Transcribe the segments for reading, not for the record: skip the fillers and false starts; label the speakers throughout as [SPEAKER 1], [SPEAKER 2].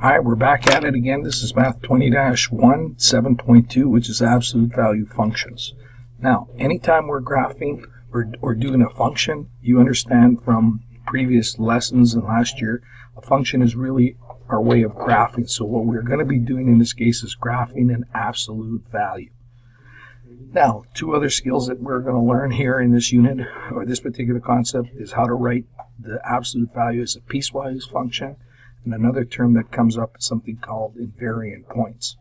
[SPEAKER 1] All right, we're back at it again. This is Math 20-1, 7.2, which is absolute value functions. Now, anytime we're graphing or doing a function, you understand from previous lessons and last year, a function is really our way of graphing. So what we're going to be doing in this case is graphing an absolute value. Now, two other skills that we're going to learn here in this unit, or this particular concept, is how to write the absolute value as a piecewise function. And another term that comes up is something called invariant points.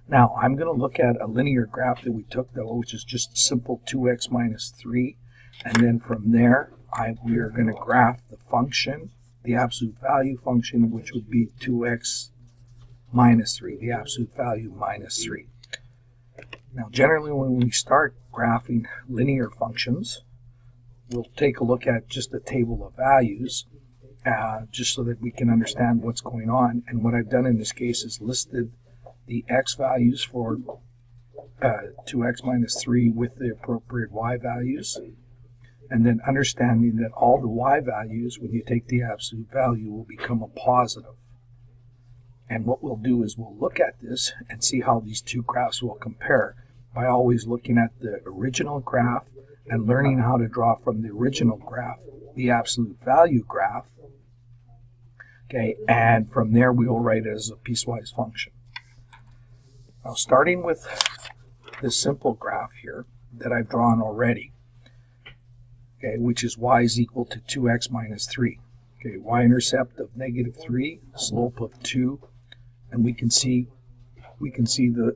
[SPEAKER 1] Now, I'm going to look at a linear graph that we took, though, which is just a simple 2x minus 3. And then from there, we are going to graph the function, the absolute value function, which would be 2x minus 3, the absolute value minus 3. Now, generally, when we start graphing linear functions, we'll take a look at just a table of values, just so that we can understand what's going on. And what I've done in this case is listed the x values for 2x minus 3 with the appropriate y values, and then understanding that all the y values, when you take the absolute value, will become a positive. And what we'll do is we'll look at this and see how these two graphs will compare by always looking at the original graph and learning how to draw from the original graph the absolute value graph. Okay, and from there we will write it as a piecewise function. Now, starting with this simple graph here that I've drawn already, okay, which is y is equal to 2x minus 3. Okay, y-intercept of negative 3, slope of 2, and we can see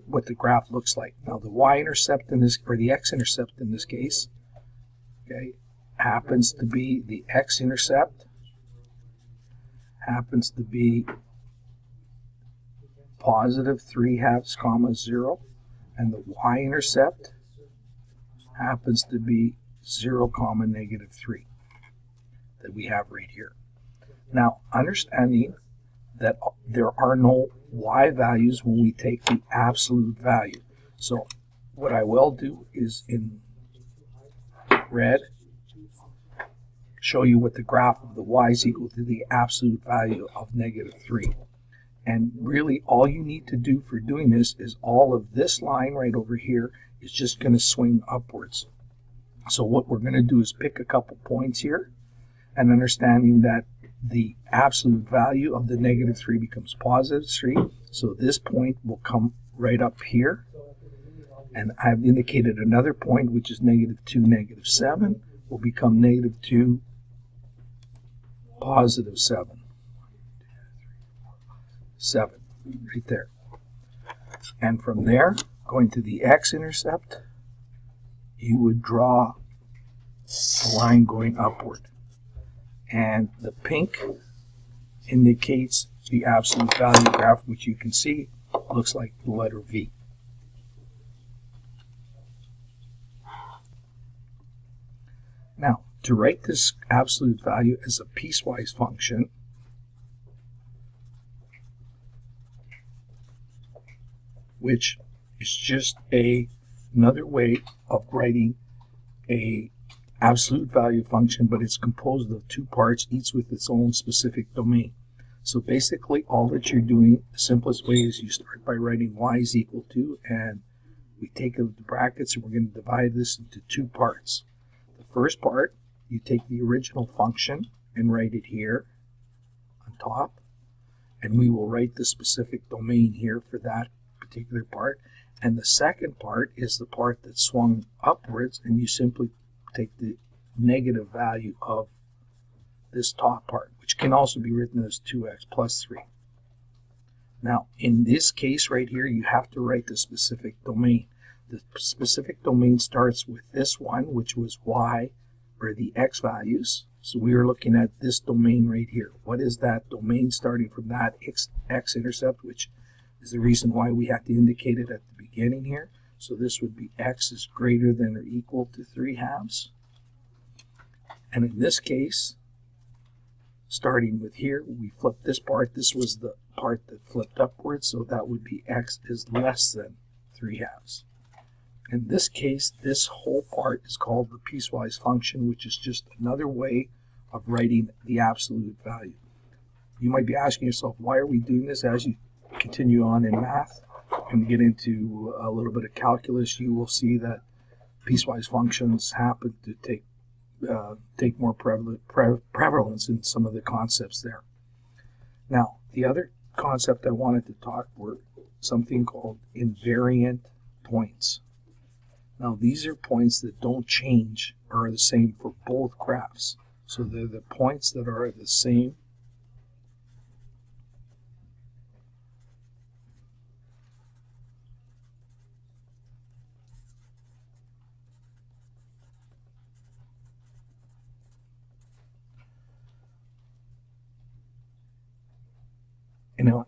[SPEAKER 1] what the graph looks like. Now, the y-intercept in this, or the x-intercept in this case, okay, happens to be the x-intercept happens to be positive 3/2 comma 0, and the y-intercept happens to be 0 comma negative 3 that we have right here. Now, understanding that there are no y values when we take the absolute value. So what I will do is in red show you what the graph of the y is equal to the absolute value of negative 3. And really all you need to do for doing this is all of this line right over here is just going to swing upwards. So what we're going to do is pick a couple points here, and understanding that the absolute value of the negative 3 becomes positive 3. So this point will come right up here. And I've indicated another point, which is negative 2, negative 7, will become negative 2, positive 7. 7, right there. And from there, going to the x-intercept, you would draw a line going upward. And the pink indicates the absolute value graph, which you can see looks like the letter V. Now, to write this absolute value as a piecewise function, which is just another way of writing a absolute value function, but it's composed of two parts, each with its own specific domain. So basically all that you're doing, the simplest way is you start by writing y is equal to, and we take the brackets and we're going to divide this into two parts. The first part, you take the original function and write it here on top, and we will write the specific domain here for that particular part. And the second part is the part that swung upwards, and you simply take the negative value of this top part, which can also be written as 2x plus 3. Now, in this case right here, you have to write the specific domain. The specific domain starts with this one, which was y, or the x values. So we are looking at this domain right here. What is that domain starting from that x-intercept, which is the reason why we have to indicate it at the beginning here. So this would be x is greater than or equal to 3/2. And in this case, starting with here, we flip this part. This was the part that flipped upwards, so that would be x is less than 3/2. In this case, this whole part is called the piecewise function, which is just another way of writing the absolute value. you might be asking yourself, why are we doing this? As you continue on in math and get into a little bit of calculus, you will see that piecewise functions happen to take more prevalence in some of the concepts there. Now, the other concept I wanted to talk were something called invariant points. Now, these are points that don't change or are the same for both graphs. So they're the points that are the same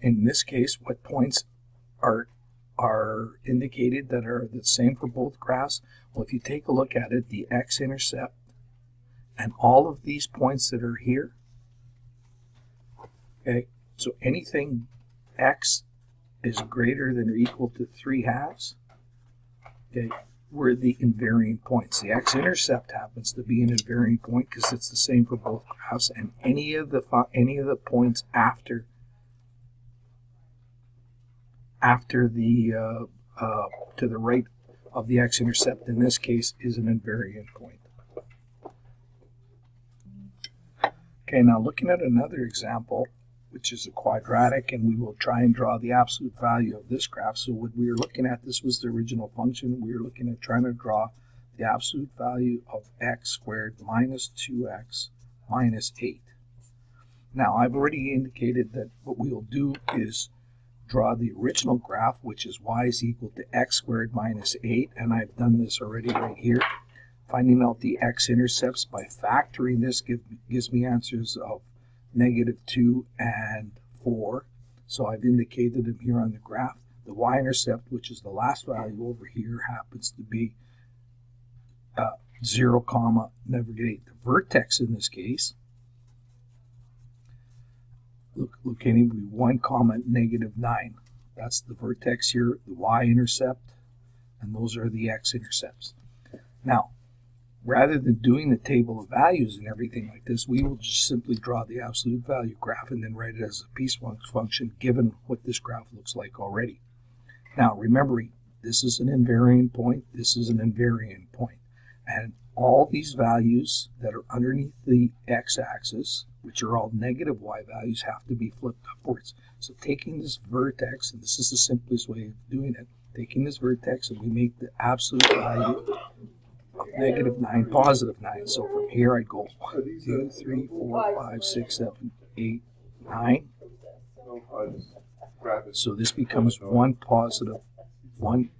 [SPEAKER 1] in this case, what points are indicated that are the same for both graphs? Well, if you take a look at it, the x-intercept and all of these points that are here, okay, so anything x is greater than or equal to 3/2, okay, were the invariant points. The x-intercept happens to be an invariant point because it's the same for both graphs, and any of the points after the to the right of the x-intercept in this case is an invariant point. Okay, now looking at another example, which is a quadratic, and we will try and draw the absolute value of this graph. So what we were looking at, this was the original function. We were looking at trying to draw the absolute value of x squared minus 2x minus 8. Now, I've already indicated that what we will do is draw the original graph, which is y is equal to x squared minus 8, and I've done this already right here. Finding out the x-intercepts by factoring this gives me answers of -2 and 4. So I've indicated them here on the graph. The y-intercept, which is the last value over here, happens to be 0, -8. The vertex in this case, locating will be 1, -9. That's the vertex here, the y-intercept, and those are the x-intercepts. Now, rather than doing the table of values and everything like this, we will just simply draw the absolute value graph and then write it as a piecewise function given what this graph looks like already. Now, remembering, this is an invariant point, this is an invariant point, and all these values that are underneath the x-axis, which are all negative y values, have to be flipped upwards. So taking this vertex, and this is the simplest way of doing it, taking this vertex and we make the absolute value of -9 +9. So from here I go 1, 2, 3, 4, 5, 6, 7, 8, 9. So this becomes 1, +9.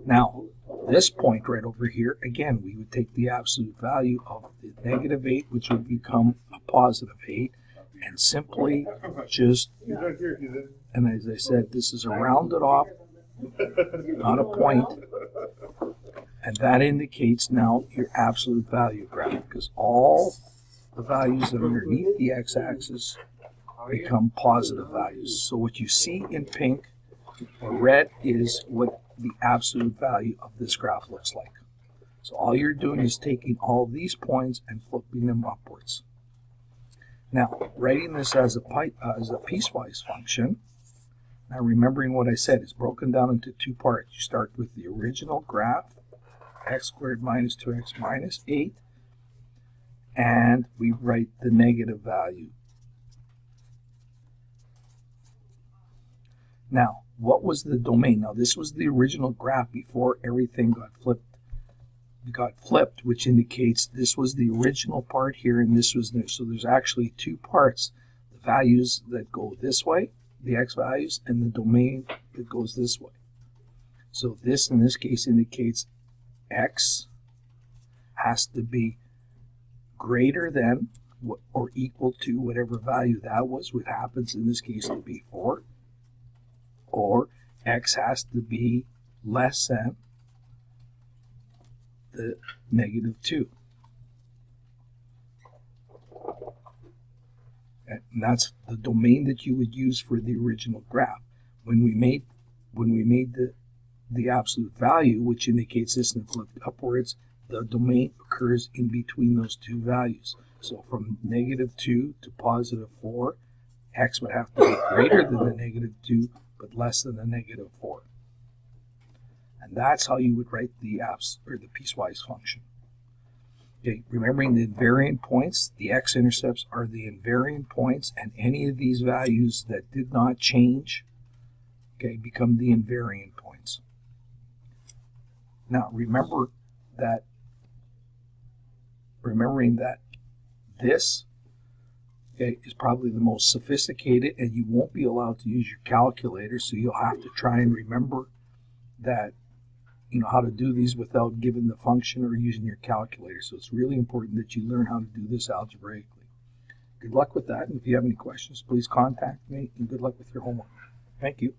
[SPEAKER 1] Now, this point right over here, again, we would take the absolute value of the -8, which would become a +8, and simply just, and as I said, this is a rounded off, not a point, and that indicates now your absolute value graph, because all the values that are underneath the x-axis become positive values. So what you see in pink or red is what the absolute value of this graph looks like. So all you're doing is taking all these points and flipping them upwards. Now, writing this as a piecewise function, now remembering what I said, it's broken down into two parts. You start with the original graph, x squared minus 2x minus 8, and we write the negative value. Now, what was the domain? Now, this was the original graph before everything got flipped, which indicates this was the original part here and this was new. So there's actually two parts, the values that go this way, the x values, and the domain that goes this way. So this, in this case, indicates x has to be greater than or equal to whatever value that was, which happens in this case to be 4, or x has to be less than the -2. And that's the domain that you would use for the original graph. When we made the absolute value, which indicates this and flipped upwards, the domain occurs in between those two values. So from negative 2 to positive 4, x would have to be greater than the negative 2, but less than the negative 4. And that's how you would write the piecewise function. Okay, remembering the invariant points, the x-intercepts are the invariant points, and any of these values that did not change, okay, become the invariant points. Now remembering that this, okay, is probably the most sophisticated, and you won't be allowed to use your calculator, so you'll have to try and remember that, how to do these without giving the function or using your calculator. So it's really important that you learn how to do this algebraically. Good luck with that, and if you have any questions, please contact me, and good luck with your homework. Thank you.